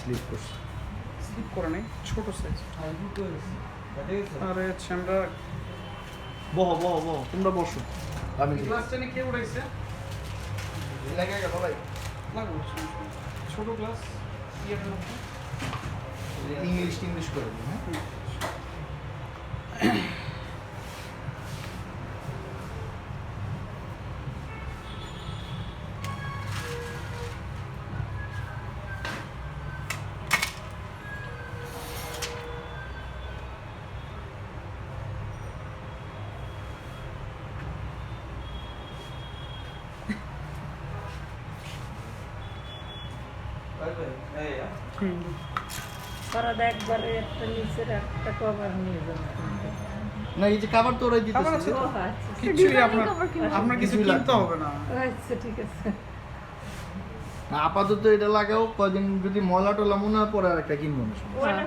Slip করছে। Slip করে নাই, ছোট সাইজ। আরে আমরা বহ বহ বহ, তোমরা বসো। আমি গ্লাসটা নিয়ে কে উড়াইছে? লাগে গেল ভাই। লাগবে, সমস্যা নেই। ছোট গ্লাস ইয়েটার মধ্যে ইংলিশ করে দিন, হ্যাঁ। পরাদা একবারে একটা নিচের একটা কভার নিয়ে যাবেন। না, এই যে খাবার তো ওরাই খাবার দিতেছে। আছে তো? ও আচ্ছা, কিছুই আপনার কিছু কিছুই কিনতে লাগবে না। হবে না। আচ্ছা ঠিক আছে। না, আপাতত এটা লাগাও, কদিন যদি ময়লা টলা মনে হয় পরে আর একটা কিনবো না। হ্যাঁ।